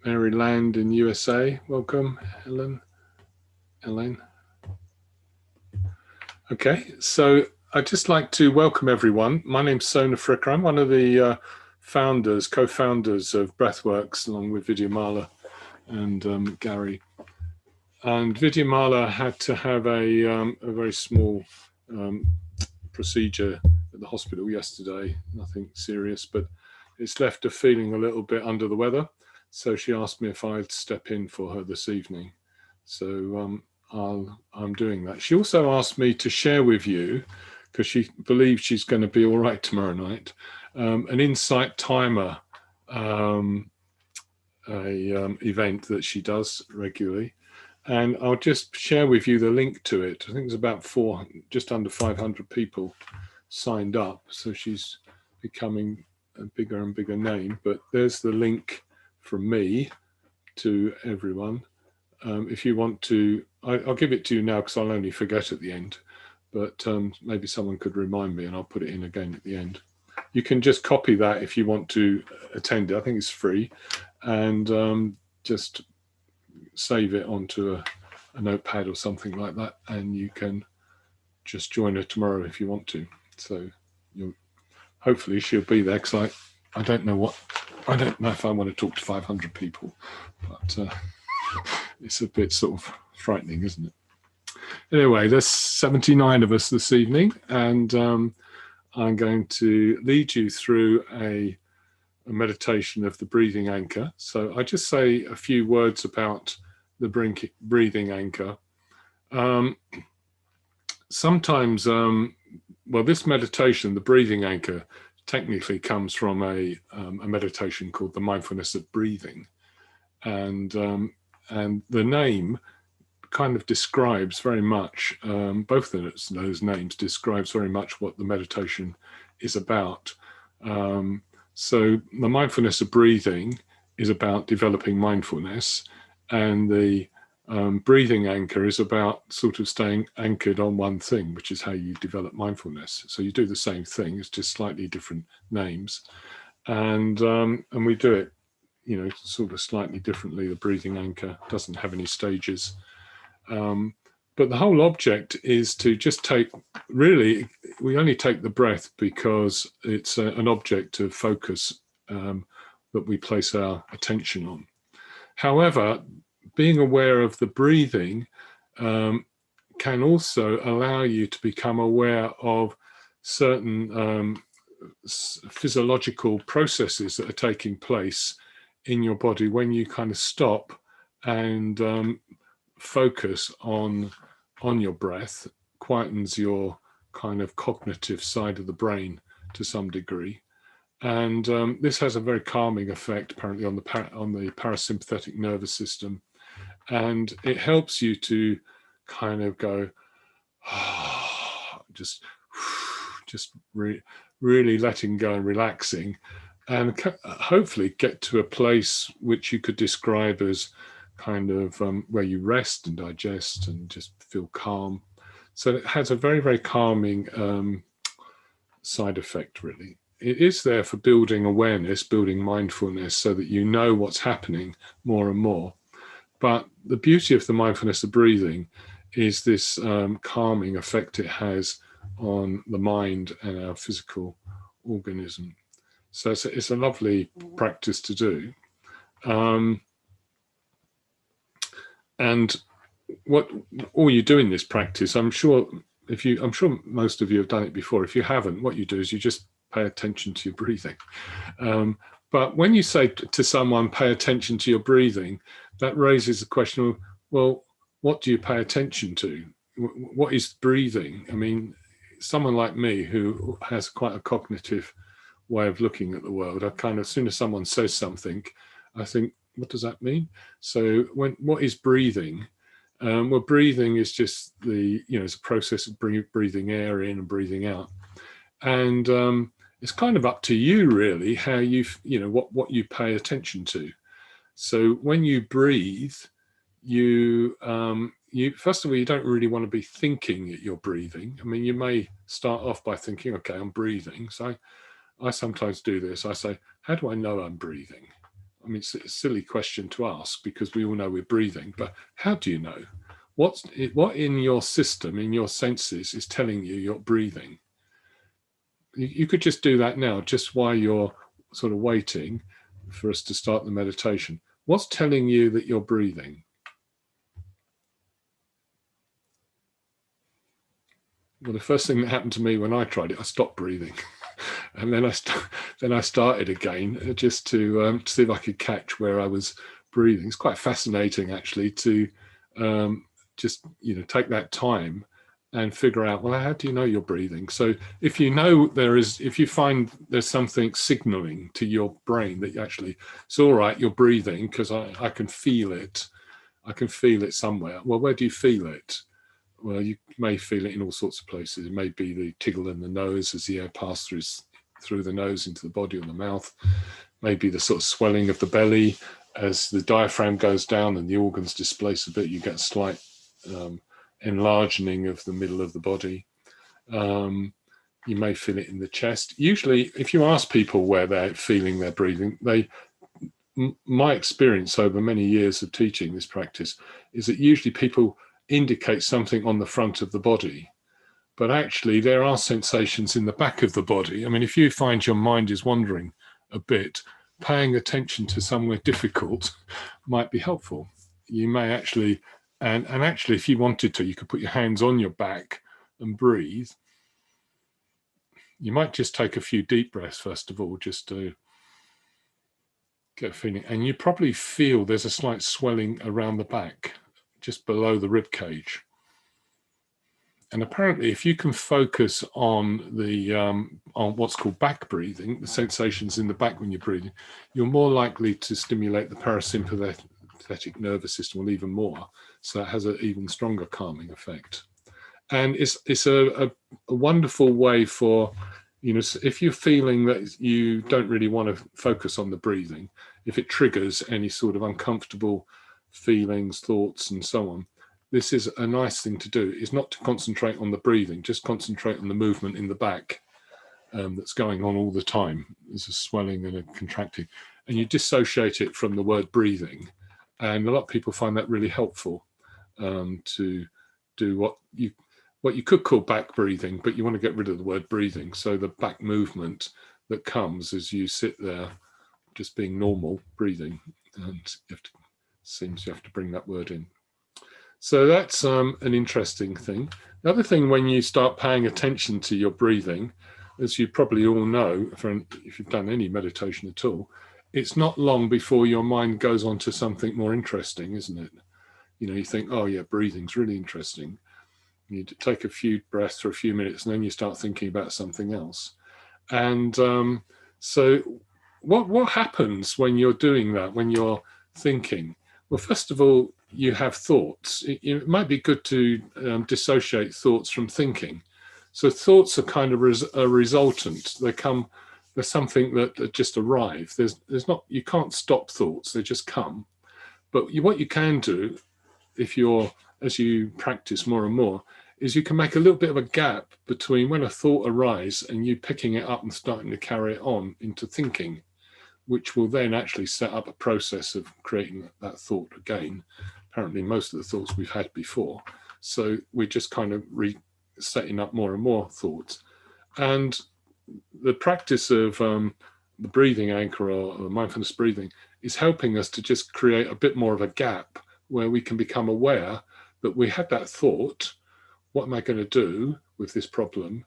Maryland in USA. Welcome, Elaine. Okay, so I'd just like to welcome everyone. My name's Sona Fricker. I'm one of the co-founders of Breathworks, along with Vidyamala and Gary. And Vidyamala had to have a very small procedure at the hospital yesterday. Nothing serious, but it's left her feeling a little bit under the weather. So she asked me if I'd step in for her this evening. So I'm doing that. She also asked me to share with you, because she believes she's going to be all right tomorrow night, an insight timer event that she does regularly. And I'll just share with you the link to it. I think there's about just under 500 people signed up. So she's becoming a bigger and bigger name. But there's the link from me to everyone. If you want to, I'll give it to you now because I'll only forget at the end. But maybe someone could remind me and I'll put it in again at the end. You can just copy that if you want to attend it. I think it's free. And just save it onto a notepad or something like that, and you can just join her tomorrow if you want to. So hopefully she'll be there, because I don't know if I want to talk to 500 people, but it's a bit sort of frightening, isn't it? Anyway, there's 79 of us this evening, and I'm going to lead you through a meditation of the breathing anchor. So I just say a few words about the breathing anchor. Sometimes, this meditation, the breathing anchor, technically comes from a meditation called the Mindfulness of Breathing, and the name kind of describes very much, both of those names describes very much what the meditation is about. So the mindfulness of breathing is about developing mindfulness, and the breathing anchor is about sort of staying anchored on one thing, which is how you develop mindfulness. So you do the same thing, it's just slightly different names, and we do it, sort of slightly differently. The breathing anchor doesn't have any stages, but the whole object is to just we only take the breath because it's an object of focus that we place our attention on. However, being aware of the breathing can also allow you to become aware of certain physiological processes that are taking place in your body when you kind of stop and focus on your breath. Quietens your kind of cognitive side of the brain to some degree, and this has a very calming effect apparently on the parasympathetic nervous system, and it helps you to kind of go just really letting go and relaxing, and hopefully get to a place which you could describe as kind of where you rest and digest and just feel calm. So it has a very, very calming side effect, really. It is there for building awareness, building mindfulness, so that you know what's happening more and more. But the beauty of the mindfulness of breathing is this calming effect it has on the mind and our physical organism. So it's a lovely practice to do. And what all you do in this practice, I'm sure most of you have done it before. If you haven't, what you do is you just pay attention to your breathing. But when you say to someone, pay attention to your breathing, that raises the question of, well, what do you pay attention to? What is breathing? I mean, someone like me who has quite a cognitive way of looking at the world, I kind of, as soon as someone says something, I think, what does that mean? So what is breathing? Well, breathing is just it's a process of breathing air in and breathing out. And it's kind of up to you, really, how what you pay attention to. So when you breathe, you first of all, you don't really want to be thinking that you're breathing. I mean, you may start off by thinking, okay, I'm breathing. So I sometimes do this. I say, how do I know I'm breathing? I mean, it's a silly question to ask because we all know we're breathing, but how do you know? What in your system, in your senses, is telling you you're breathing? You could just do that now, just while you're sort of waiting for us to start the meditation. What's telling you that you're breathing? Well, the first thing that happened to me when I tried it, I stopped breathing. And then I started again just to see if I could catch where I was breathing. It's quite fascinating, actually, to just take that time and figure out, well, how do you know you're breathing? So if you know if you find there's something signaling to your brain that actually it's all right, you're breathing because I can feel it. I can feel it somewhere. Well, where do you feel it? Well, you may feel it in all sorts of places. It may be the tickle in the nose as the air passes through the nose into the body or the mouth. Maybe the sort of swelling of the belly as the diaphragm goes down and the organs displace a bit. You get a slight enlarging of the middle of the body. You may feel it in the chest. Usually, if you ask people where they're feeling their breathing, my experience over many years of teaching this practice is that usually people indicate something on the front of the body, but actually there are sensations in the back of the body. I mean, if you find your mind is wandering a bit, paying attention to somewhere difficult might be helpful. You may actually, and actually if you wanted to, you could put your hands on your back and breathe. You might just take a few deep breaths first of all, just to get a feeling, and you probably feel there's a slight swelling around the back, just below the rib cage. And apparently, if you can focus on the on what's called back breathing, the sensations in the back when you're breathing, you're more likely to stimulate the parasympathetic nervous system even more. So that has an even stronger calming effect. And it's a wonderful way for, if you're feeling that you don't really want to focus on the breathing, if it triggers any sort of uncomfortable feelings, thoughts, and so on, this is a nice thing to do, is not to concentrate on the breathing, just concentrate on the movement in the back that's going on all the time. There's a swelling and a contracting, and you dissociate it from the word breathing. And a lot of people find that really helpful to do what you could call back breathing, but you want to get rid of the word breathing. So the back movement that comes as you sit there, just being normal breathing, and you have to bring that word in. So that's an interesting thing. The other thing, when you start paying attention to your breathing, as you probably all know, if you've done any meditation at all, it's not long before your mind goes on to something more interesting, isn't it? You think, oh yeah, breathing's really interesting. You take a few breaths for a few minutes, and then you start thinking about something else. And so what happens when you're doing that, when you're thinking? Well, first of all, you have thoughts. It might be good to dissociate thoughts from thinking. So thoughts are kind of a resultant. There's something that just arrive. There's not, you can't stop thoughts, they just come. But what you can do, as you practice more and more, is you can make a little bit of a gap between when a thought arises and you picking it up and starting to carry it on into thinking, which will then actually set up a process of creating that thought again. Apparently, most of the thoughts we've had before. So we're just kind of setting up more and more thoughts. And the practice of the breathing anchor or mindfulness breathing is helping us to just create a bit more of a gap where we can become aware that we had that thought. What am I going to do with this problem?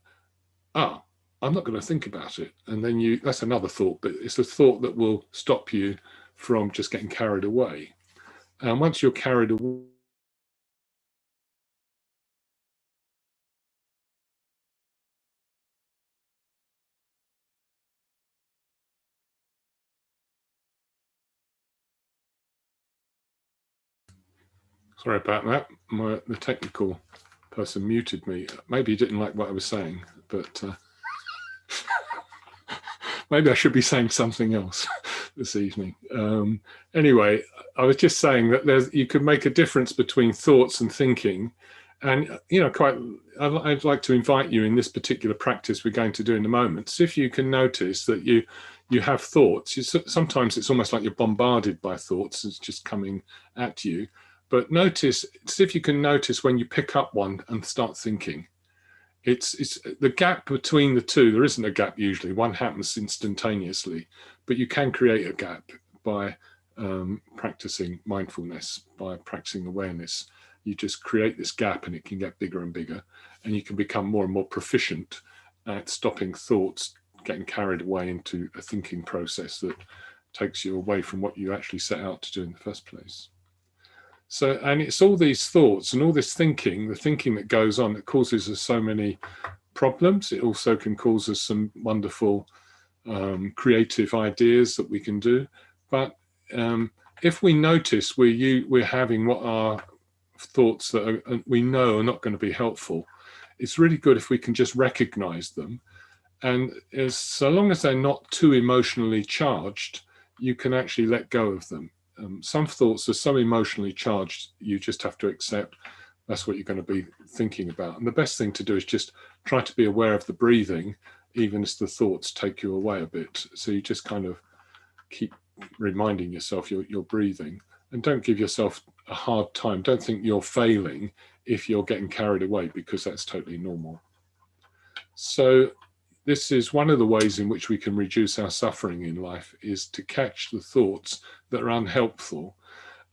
I'm not going to think about it. And then that's another thought, but it's a thought that will stop you from just getting carried away. And once you're carried away, sorry about that. The technical person muted me. Maybe he didn't like what I was saying, but maybe I should be saying something else this evening. Anyway, I was just saying that you could make a difference between thoughts and thinking. And, I'd like to invite you in this particular practice we're going to do in a moment. So if you can notice that you have thoughts. Sometimes it's almost like you're bombarded by thoughts. It's just coming at you. But see if you can notice when you pick up one and start thinking. It's the gap between the two. There isn't a gap usually. One happens instantaneously, but you can create a gap by practicing mindfulness, by practicing awareness. You just create this gap and it can get bigger and bigger, and you can become more and more proficient at stopping thoughts getting carried away into a thinking process that takes you away from what you actually set out to do in the first place. So, and it's all these thoughts and all this thinking, the thinking that goes on, that causes us so many problems. It also can cause us some wonderful creative ideas that we can do. But if we notice we're having what are thoughts that we know are not going to be helpful, it's really good if we can just recognize them. And so long as they're not too emotionally charged, you can actually let go of them. Some thoughts are so emotionally charged, you just have to accept that's what you're going to be thinking about. And the best thing to do is just try to be aware of the breathing, even as the thoughts take you away a bit. So you just kind of keep reminding yourself you're breathing, and don't give yourself a hard time. Don't think you're failing if you're getting carried away, because that's totally normal. So this is one of the ways in which we can reduce our suffering in life, is to catch the thoughts that are unhelpful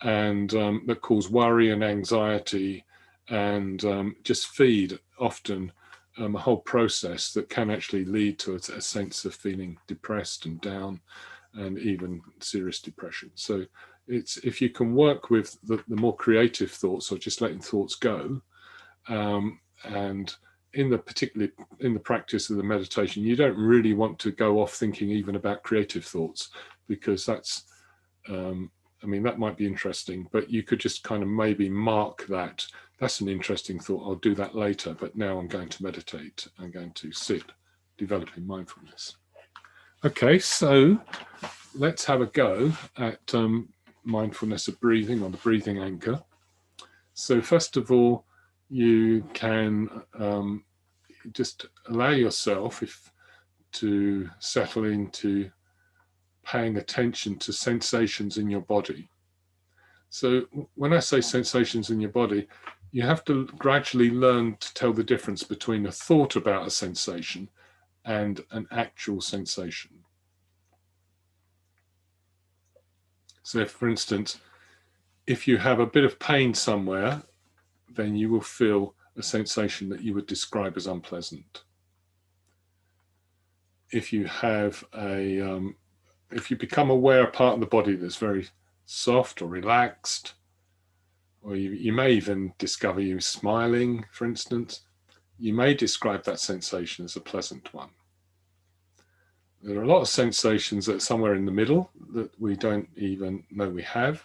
and that cause worry and anxiety, and just feed often a whole process that can actually lead to a sense of feeling depressed and down, and even serious depression. So it's, if you can work with the more creative thoughts, or just letting thoughts go, and particularly in the practice of the meditation, you don't really want to go off thinking even about creative thoughts, because that's, that might be interesting, but you could just kind of maybe mark that. That's an interesting thought. I'll do that later, but now I'm going to meditate. I'm going to sit, developing mindfulness. Okay, so let's have a go at mindfulness of breathing, or the breathing anchor. So first of all, you can just allow yourself to settle into paying attention to sensations in your body. So when I say sensations in your body, you have to gradually learn to tell the difference between a thought about a sensation and an actual sensation. So if, for instance, if you have a bit of pain somewhere, then you will feel a sensation that you would describe as unpleasant. If you have if you become aware of a part of the body that's very soft or relaxed, or you may even discover you smiling, for instance, you may describe that sensation as a pleasant one. There are a lot of sensations that are somewhere in the middle that we don't even know we have.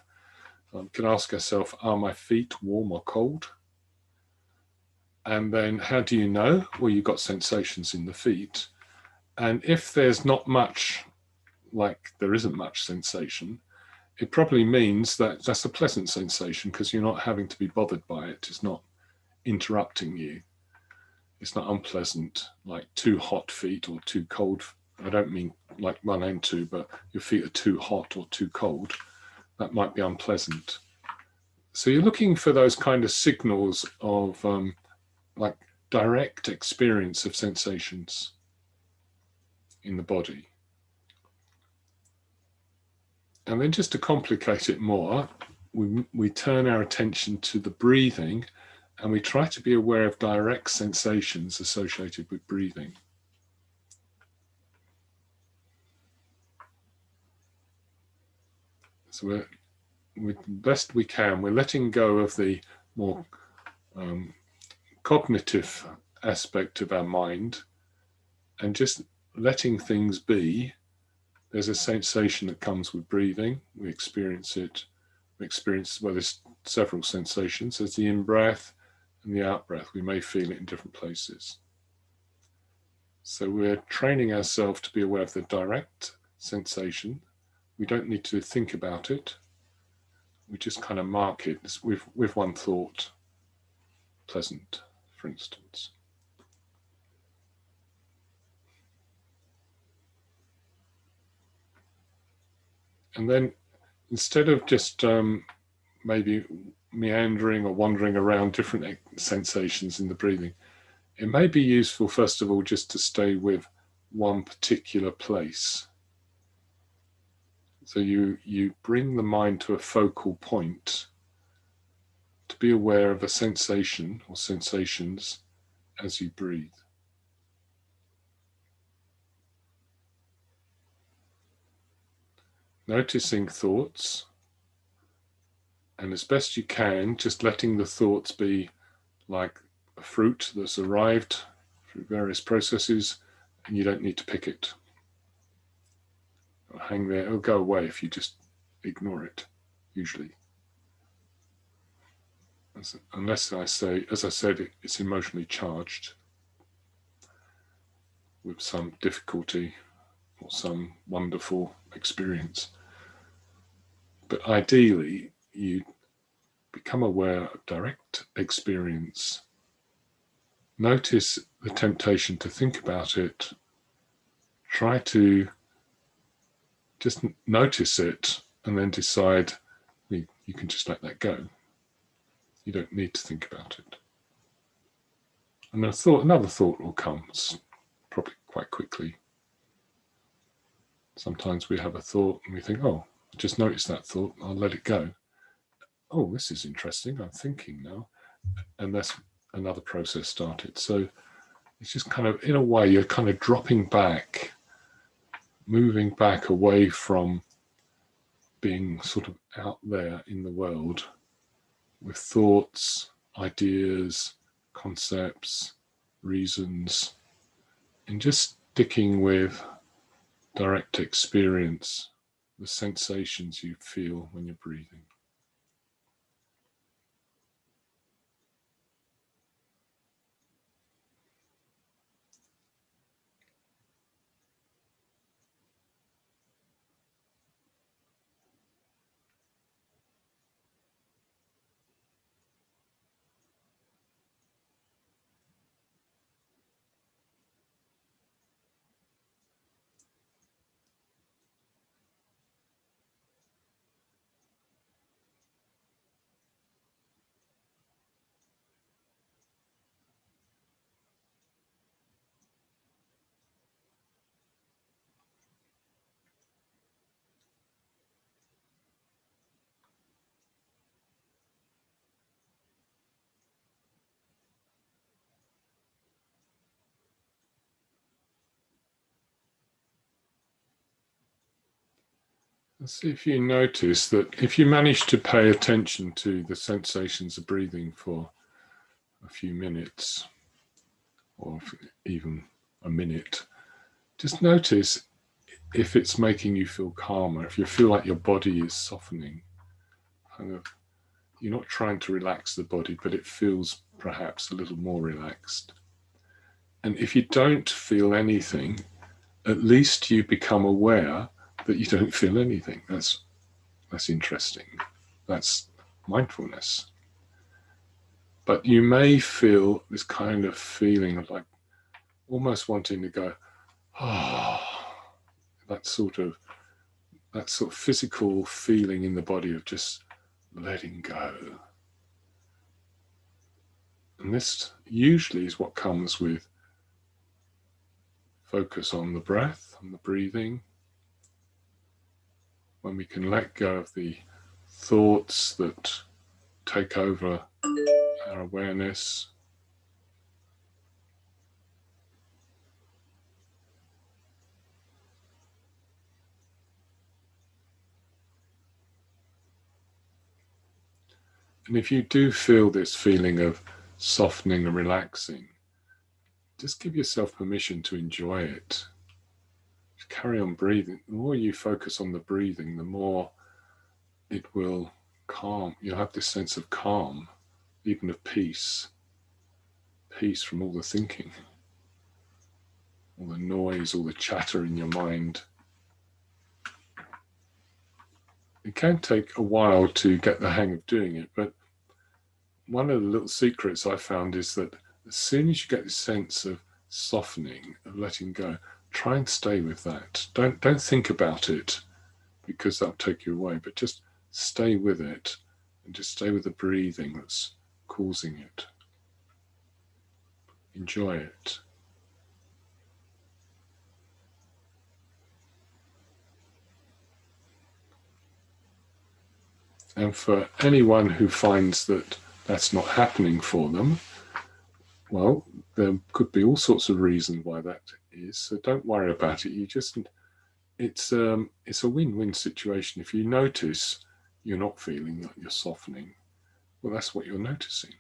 We can ask ourselves, are my feet warm or cold? And then how do you know? Well, you've got sensations in the feet. And if there's not much, like there isn't much sensation, it probably means that that's a pleasant sensation, because you're not having to be bothered by it. It's not interrupting you. It's not unpleasant, like too hot feet or too cold. I don't mean like 1 and 2, but your feet are too hot or too cold. That might be unpleasant. So you're looking for those kind of signals of like direct experience of sensations in the body. And then, just to complicate it more, we turn our attention to the breathing, and we try to be aware of direct sensations associated with breathing. So we're best we can, we're letting go of the more cognitive aspect of our mind and just letting things be. There's a sensation that comes with breathing. We experience it. Well, there's several sensations. There's the in-breath and the out-breath. We may feel it in different places. So we're training ourselves to be aware of the direct sensation. We don't need to think about it. We just kind of mark it with one thought. Pleasant, for instance. And then instead of just maybe meandering or wandering around different sensations in the breathing, it may be useful, first of all, just to stay with one particular place. So you bring the mind to a focal point to be aware of a sensation or sensations as you breathe. Noticing thoughts, and as best you can, just letting the thoughts be like a fruit that's arrived through various processes, and you don't need to pick it. It'll hang there, it'll go away if you just ignore it, usually. Unless I say, as I said, it's emotionally charged with some difficulty or some wonderful experience. But ideally, you become aware of direct experience. Notice the temptation to think about it. Try to just notice it and then decide you can just let that go. You don't need to think about it. And another thought will come, probably quite quickly. Sometimes we have a thought and we think, oh, I just noticed that thought, I'll let it go. Oh, this is interesting, I'm thinking now. And that's another process started. So it's just kind of, in a way, you're kind of dropping back, moving back away from being sort of out there in the world with thoughts, ideas, concepts, reasons, and just sticking with direct experience, the sensations you feel when you're breathing. See if you notice that if you manage to pay attention to the sensations of breathing for a few minutes or even a minute, just notice if it's making you feel calmer, if you feel like your body is softening. Kind of, you're not trying to relax the body, but it feels perhaps a little more relaxed. And if you don't feel anything, at least you become aware that you don't feel anything. That's interesting. That's mindfulness. But you may feel this kind of feeling of like almost wanting to go, oh, that sort of physical feeling in the body of just letting go. And this usually is what comes with focus on the breath, on the breathing. When we can let go of the thoughts that take over our awareness. And if you do feel this feeling of softening and relaxing, just give yourself permission to enjoy it. Just carry on breathing. The more you focus on the breathing, the more it will calm. You'll have this sense of calm, even of peace. Peace from all the thinking, all the noise, all the chatter in your mind. It can take a while to get the hang of doing it, but one of the little secrets I found is that as soon as you get this sense of softening, of letting go, try and stay with that. Don't think about it, because that'll take you away. But just stay with it, and just stay with the breathing that's causing it. Enjoy it. And for anyone who finds that that's not happening for them, well, there could be all sorts of reasons why that is. So don't worry about it. It's a win-win situation. If you notice you're not feeling that you're softening, well, that's what you're noticing.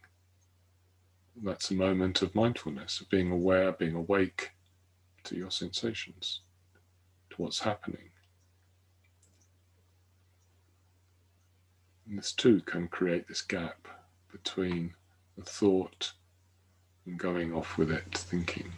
That's a moment of mindfulness, of being aware, being awake to your sensations, to what's happening. And this too can create this gap between the thought and going off with it, thinking.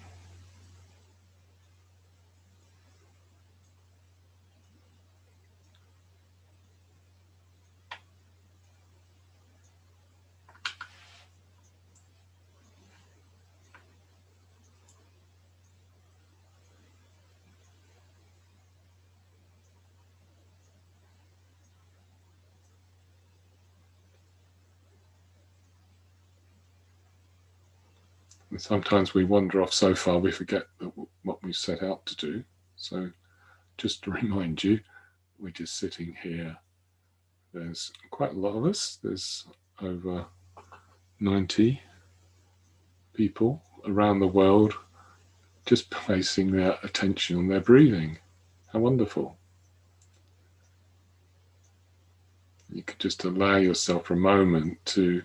And sometimes we wander off so far we forget what we set out to do. So just to remind you, we're just sitting here. There's quite a lot of us. There's over 90 people around the world just placing their attention on their breathing. How wonderful. You could just allow yourself for a moment to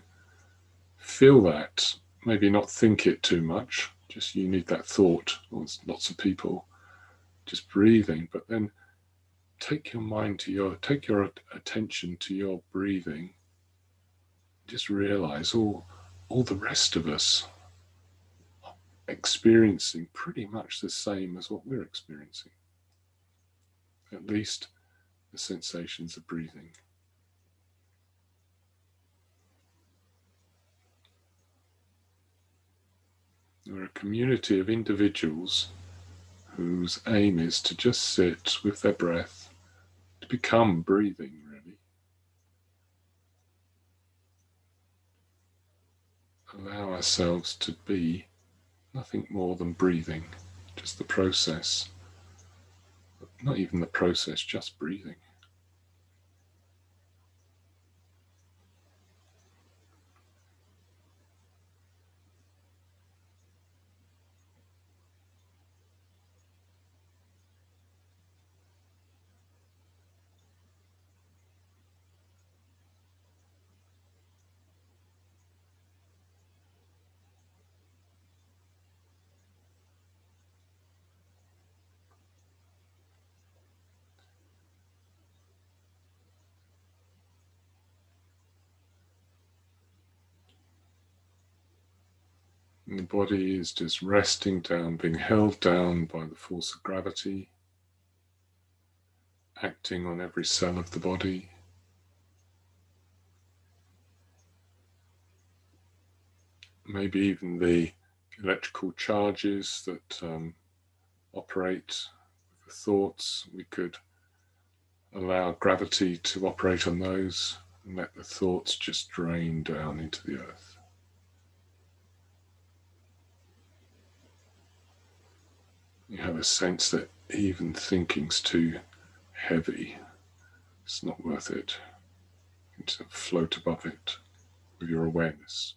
feel that, maybe not think it too much, just you need that thought, or lots of people just breathing, but then take your attention to your breathing. Just realize all the rest of us experiencing pretty much the same as what we're experiencing, at least the sensations of breathing. We're a community of individuals whose aim is to just sit with their breath, to become breathing, really. Allow ourselves to be nothing more than breathing, just the process. Not even the process, just breathing. And the body is just resting down, being held down by the force of gravity, acting on every cell of the body. Maybe even the electrical charges that operate with the thoughts, we could allow gravity to operate on those and let the thoughts just drain down into the earth. You have a sense that even thinking's too heavy. It's not worth it. You can just float above it with your awareness.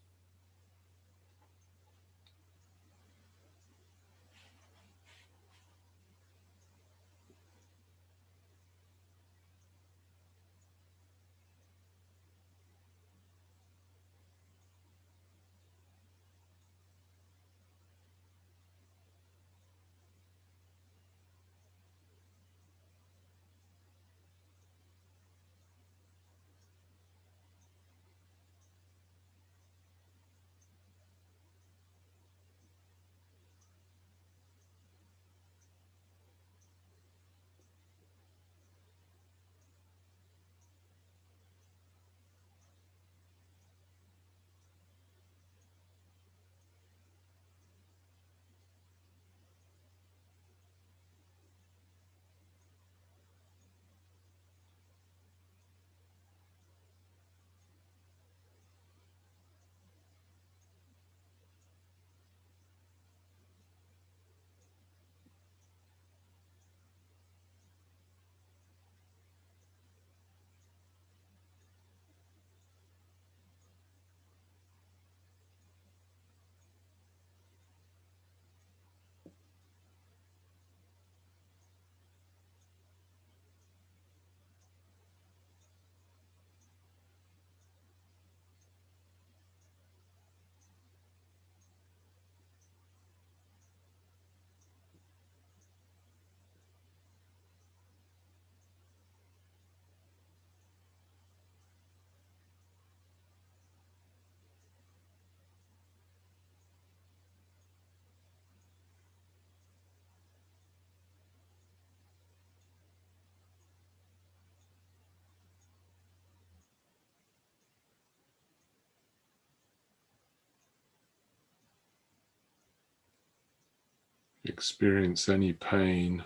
experience any pain,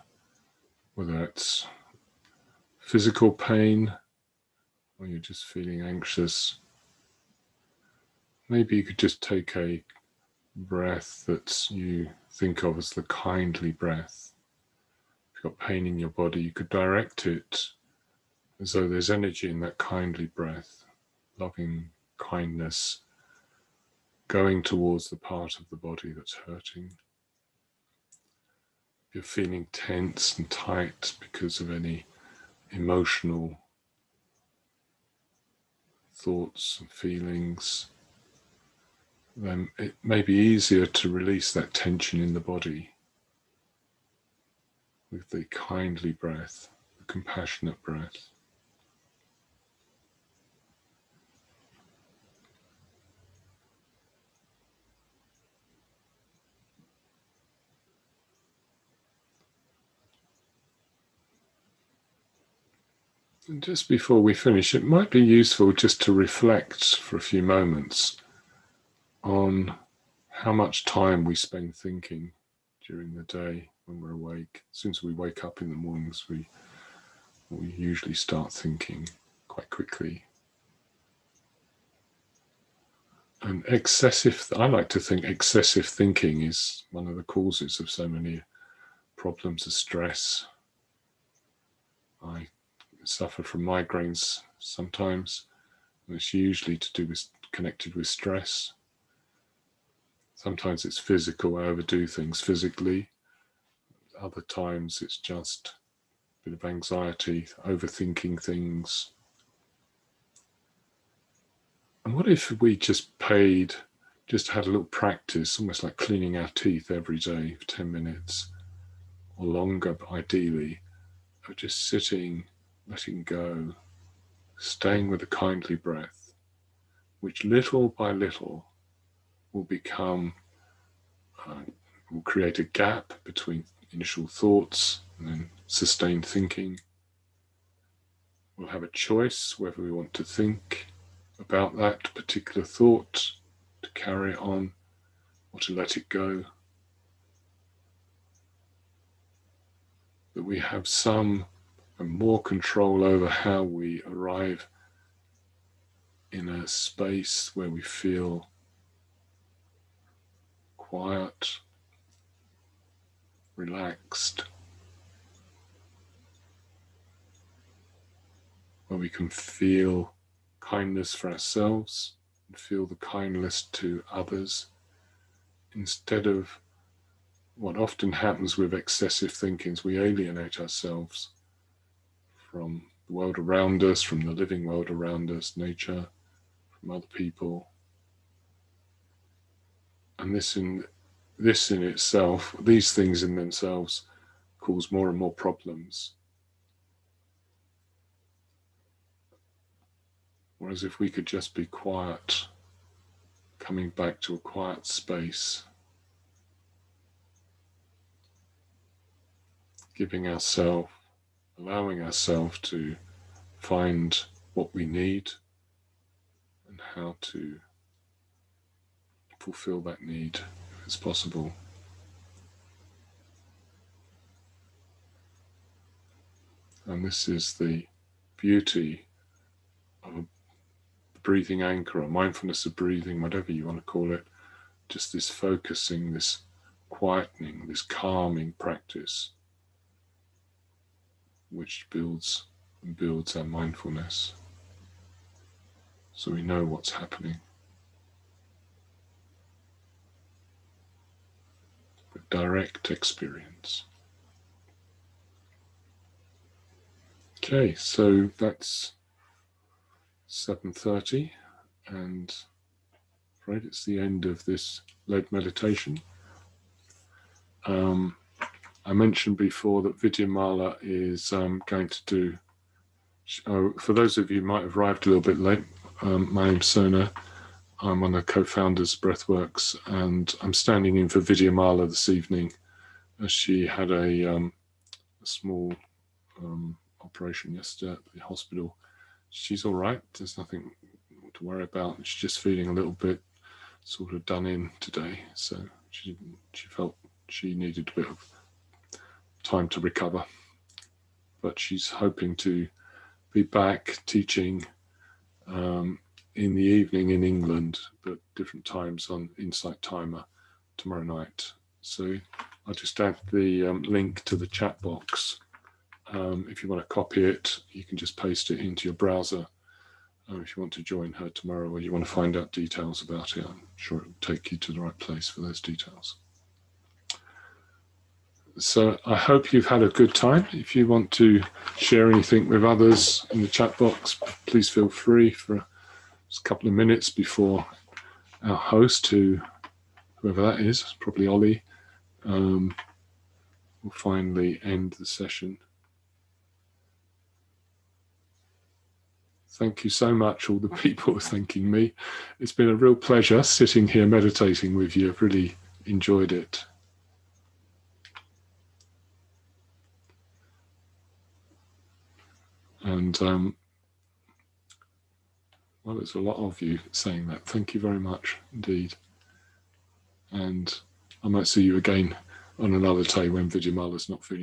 whether it's physical pain or you're just feeling anxious, maybe you could just take a breath that you think of as the kindly breath. If you've got pain in your body, you could direct it as though there's energy in that kindly breath, loving kindness going towards the part of the body that's hurting. If you're feeling tense and tight because of any emotional thoughts and feelings, then it may be easier to release that tension in the body with the kindly breath, the compassionate breath. And just before we finish, it might be useful just to reflect for a few moments on how much time we spend thinking during the day when we're awake. As soon as we wake up in the mornings, we usually start thinking quite quickly. And I like to think excessive thinking is one of the causes of so many problems of stress. I suffer from migraines sometimes, and it's usually connected with stress. Sometimes it's physical, I overdo things physically. Other times it's just a bit of anxiety, overthinking things. And what if we just had a little practice, almost like cleaning our teeth every day for 10 minutes or longer, ideally, of just sitting, letting go, staying with a kindly breath, which little by little will will create a gap between initial thoughts and then sustained thinking. We'll have a choice whether we want to think about that particular thought, to carry on, or to let it go. That we have some more control over how we arrive in a space where we feel quiet, relaxed, where we can feel kindness for ourselves and feel the kindness to others, instead of what often happens with excessive thinking is we alienate ourselves from the world around us, from the living world around us, nature, from other people. And these things in themselves cause more and more problems. Whereas if we could just be quiet, coming back to a quiet space, allowing ourselves to find what we need and how to fulfill that need as possible. And this is the beauty of a breathing anchor, or mindfulness of breathing, whatever you want to call it. Just this focusing, this quietening, this calming practice, which builds our mindfulness, so we know what's happening. With direct experience. Okay, so that's 7:30, and right, it's the end of this led meditation. I mentioned before that Vidyamala is going to do, for those of you who might have arrived a little bit late, my name's Sona. I'm one of the co-founders of Breathworks, and I'm standing in for Vidyamala this evening, as she had a small operation yesterday at the hospital. She's all right. There's nothing to worry about. She's just feeling a little bit sort of done in today. So she felt she needed a bit of time to recover. But she's hoping to be back teaching in the evening in England, but different times on Insight Timer tomorrow night. So I'll just add the link to the chat box. If you want to copy it, you can just paste it into your browser. If you want to join her tomorrow or you want to find out details about it, I'm sure it will take you to the right place for those details. So I hope you've had a good time. If you want to share anything with others in the chat box, please feel free for just a couple of minutes before our host, whoever that is, probably Ollie, will finally end the session. Thank you so much, all the people thanking me. It's been a real pleasure sitting here meditating with you. I've really enjoyed it. And well, there's a lot of you saying that. Thank you very much indeed. And I might see you again on another day when Vidyamala's not feeling